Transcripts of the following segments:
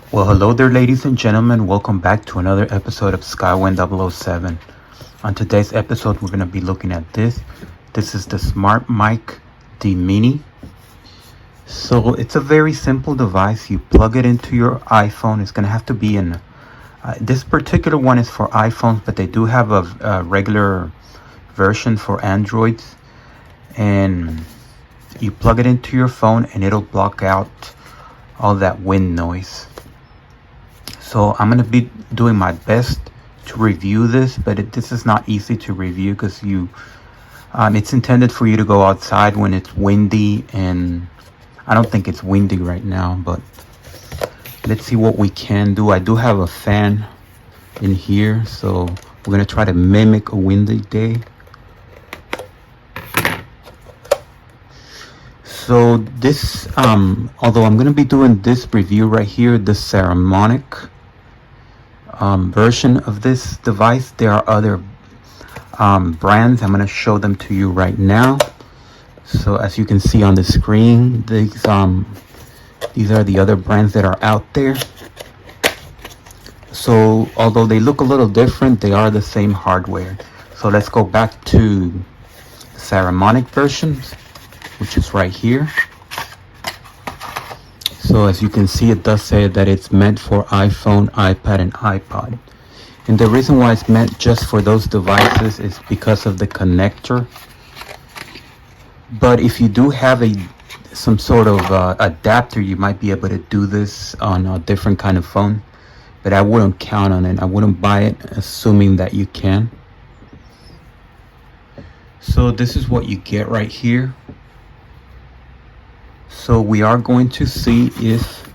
Well, hello there, ladies and gentlemen. Welcome back to another episode of Skywind007. On today's episode, we're going to be looking at this. This is the SmartMic D Mini. So it's a very simple device. You plug it into your iPhone. It's going to have to be in... this particular one is for iPhones, but they do have a regular version for Androids. And you plug it into your phone and it'll block out all that wind noise. So I'm going to be doing my best to review this, but this is not easy to review because it's intended for you to go outside when it's windy, and I don't think it's windy right now, but let's see what we can do. I do have a fan in here, so we're going to try to mimic a windy day. So this, although I'm going to be doing this review right here, the Saramonic version of this device, there are other brands. I'm going to show them to you right now. So as you can see on the screen, these are the other brands that are out there. So although they look a little different, they are the same hardware. So let's go back to the Saramonic versions, which is right here. So as you can see, it does say that it's meant for iPhone, iPad, and iPod. And the reason why it's meant just for those devices is because of the connector. But if you do have some sort of adapter, you might be able to do this on a different kind of phone. But I wouldn't count on it. I wouldn't buy it assuming that you can. So this is what you get right here. So we are going to see if,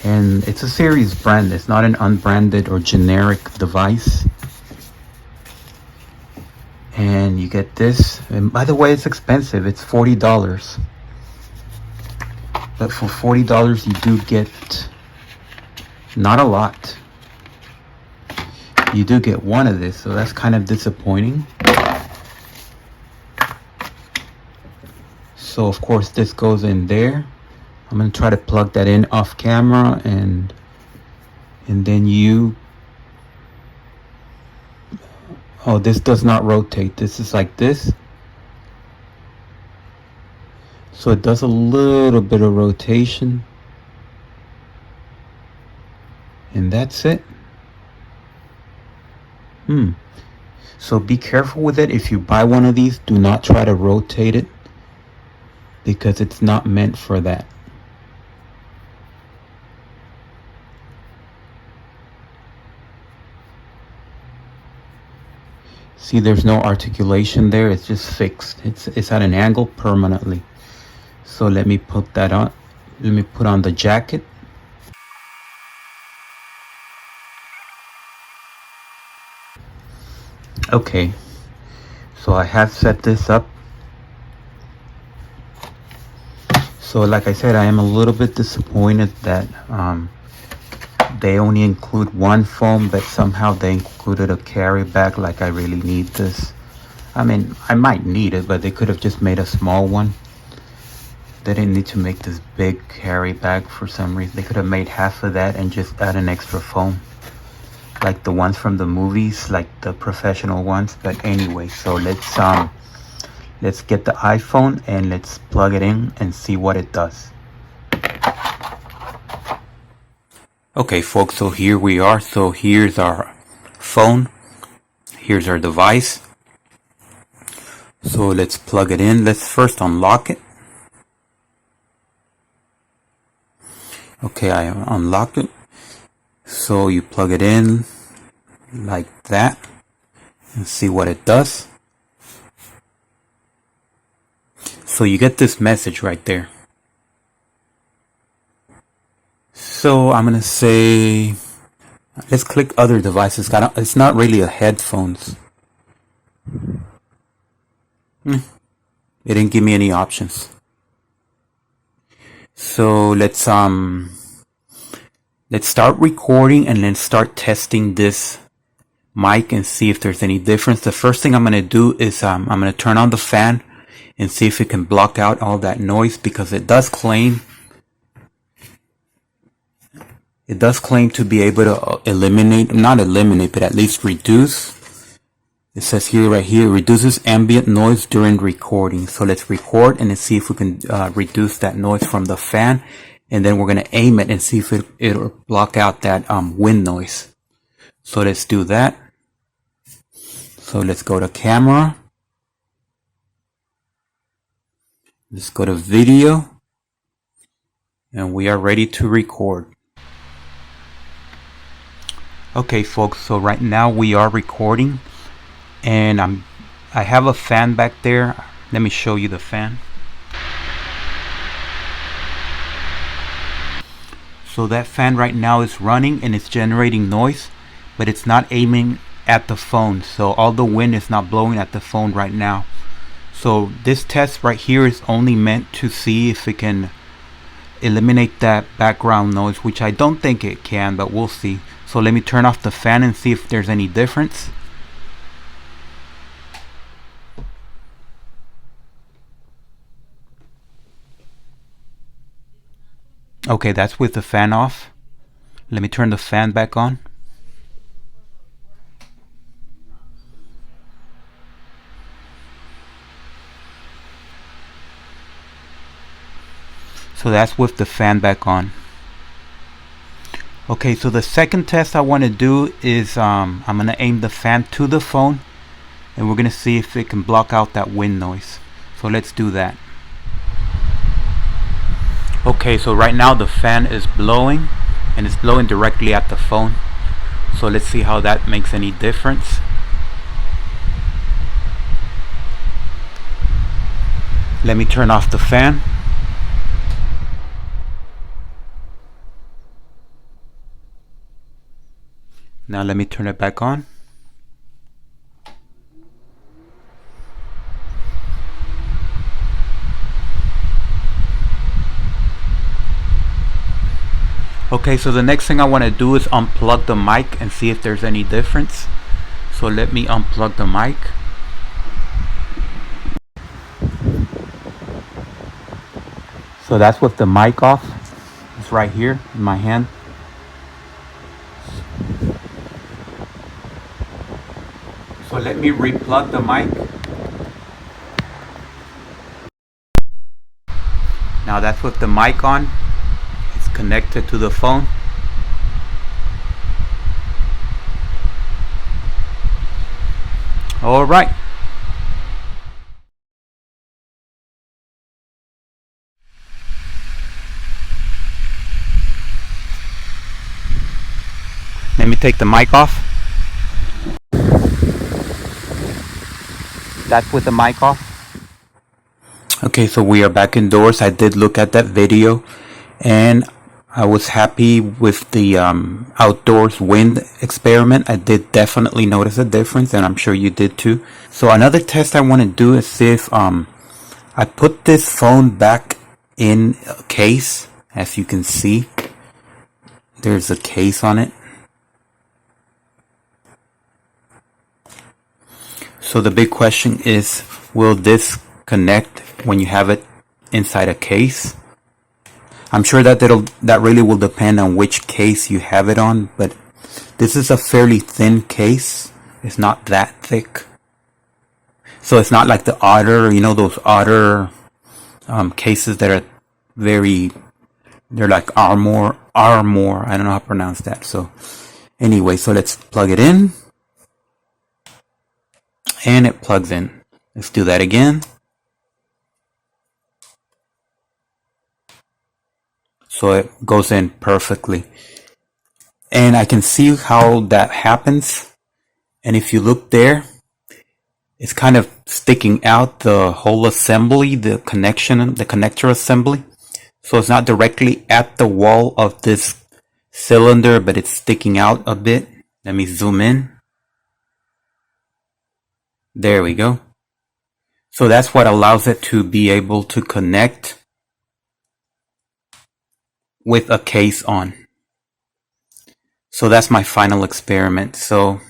and it's a series brand, it's not an unbranded or generic device. And you get this, and by the way, it's expensive, it's $40. But for $40 you do get not a lot. You do get one of this, so that's kind of disappointing. So of course this goes in there. I'm going to try to plug that in off camera, and then oh, this does not rotate. This is like this. So it does a little bit of rotation. And that's it. So be careful with it. If you buy one of these, do not try to rotate it, because it's not meant for that. See, there's no articulation there, it's just fixed. It's at an angle permanently. So let me put that on. Let me put on the jacket. Okay, so I have set this up. So like I said, I am a little bit disappointed that they only include one phone, but somehow they included a carry bag. Like, I really need this. I mean, I might need it, but they could have just made a small one. They didn't need to make this big carry bag for some reason. They could have made half of that and just add an extra phone, like the ones from the movies, like the professional ones. But anyway, so let's get the iPhone and let's plug it in and see what it does. Okay folks, so here we are. So here's our phone. Here's our device. So let's plug it in. Let's first unlock it. Okay, I unlocked it. So you plug it in like that and see what it does. So you get this message right there. So I'm gonna say, let's click other devices. It's not really a headphones. It didn't give me any options. So let's start recording and then start testing this mic and see if there's any difference. The first thing I'm gonna do is I'm gonna turn on the fan and see if it can block out all that noise, because it does claim It does claim to be able to eliminate, not eliminate, but at least reduce. It says here, right here, reduces ambient noise during recording. So let's record and let's see if we can reduce that noise from the fan. And then we're going to aim it and see if it'll block out that wind noise. So let's do that. So let's go to camera. Let's go to video. And we are ready to record. Okay folks, so right now we are recording. And I have a fan back there. Let me show you the fan. So that fan right now is running and it's generating noise, but it's not aiming at the phone. So all the wind is not blowing at the phone right now. So this test right here is only meant to see if it can eliminate that background noise, which I don't think it can, but we'll see. So let me turn off the fan and see if there's any difference. Okay, that's with the fan off. Let me turn the fan back on. So that's with the fan back on. Okay, so the second test I want to do is I'm going to aim the fan to the phone and we're going to see if it can block out that wind noise. So let's do that. Okay, so right now the fan is blowing and it's blowing directly at the phone. So let's see how that makes any difference. Let me turn off the fan. Now let me turn it back on. Okay, so the next thing I want to do is unplug the mic and see if there's any difference. So let me unplug the mic. So that's with the mic off. It's right here in my hand. So let me replug the mic. Now that's with the mic on. It's connected to the phone. All right. Let me take the mic off. That's with the mic off. Okay, so we are back indoors. I did look at that video and I was happy with the outdoors wind experiment. I did definitely notice a difference and I'm sure you did too. So another test I want to do is see if I put this phone back in a case. As you can see, there's a case on it. So the big question is, will this connect when you have it inside a case? I'm sure that that really will depend on which case you have it on, but this is a fairly thin case. It's not that thick. So it's not like the Otter, you know, those Otter cases that are they're like Armor. I don't know how to pronounce that. So anyway, so let's plug it in. And it plugs in. Let's do that again. So it goes in perfectly. And I can see how that happens. And if you look there, it's kind of sticking out the whole assembly, the connector assembly. So it's not directly at the wall of this cylinder, but it's sticking out a bit. Let me zoom in. There we go. So that's what allows it to be able to connect with a case on. So that's my final experiment. So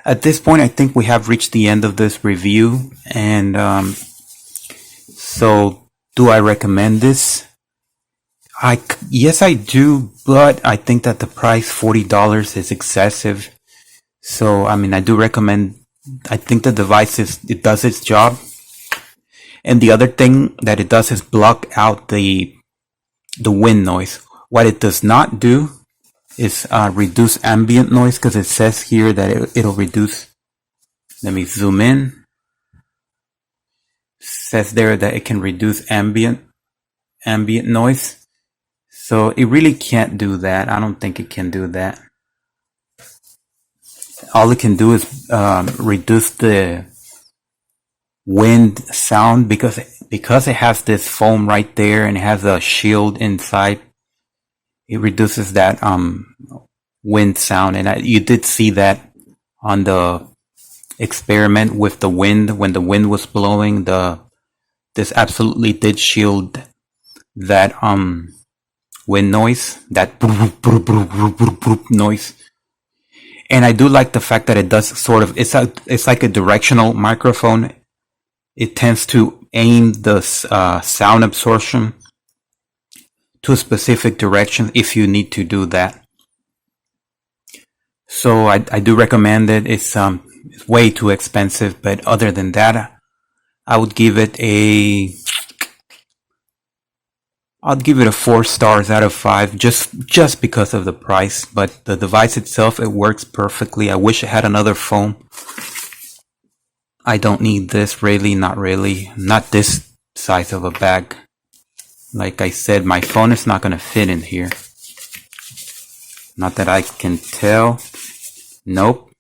at this point, I think we have reached the end of this review. And so do I recommend this? Yes, I do, but I think that the price $40 is excessive. So, I mean, I do recommend. I think the device it does its job, and the other thing that it does is block out the wind noise. What it does not do is reduce ambient noise, because it says here that it'll reduce. Let me zoom in. It says there that it can reduce ambient noise. So it really can't do that. I don't think it can do that. All it can do is reduce the wind sound, because it has this foam right there and it has a shield inside. It reduces that wind sound, and you did see that on the experiment with the wind. When the wind was blowing, this absolutely did shield that wind noise, that noise. And I do like the fact that it does sort of, it's like a directional microphone. It tends to aim the sound absorption to a specific direction if you need to do that. So I do recommend it. It's way too expensive, but other than that, I would give it I'd give it a 4 stars out of 5, just because of the price. But the device itself, it works perfectly. I wish it had another phone. I don't need this, really, not really. Not this size of a bag. Like I said, my phone is not going to fit in here. Not that I can tell. Nope.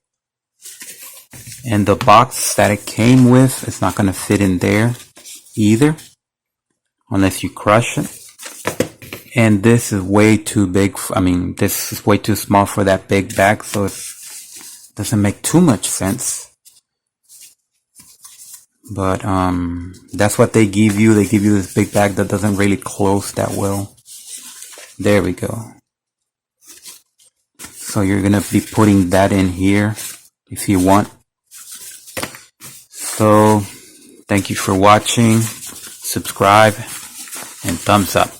And the box that it came with, it's not going to fit in there either, unless you crush it. And this is way too big. This is way too small for that big bag, so it doesn't make too much sense. But that's what they give you. They give you this big bag that doesn't really close that well. There we go. So you're gonna be putting that in here if you want. So thank you for watching. Subscribe and thumbs up.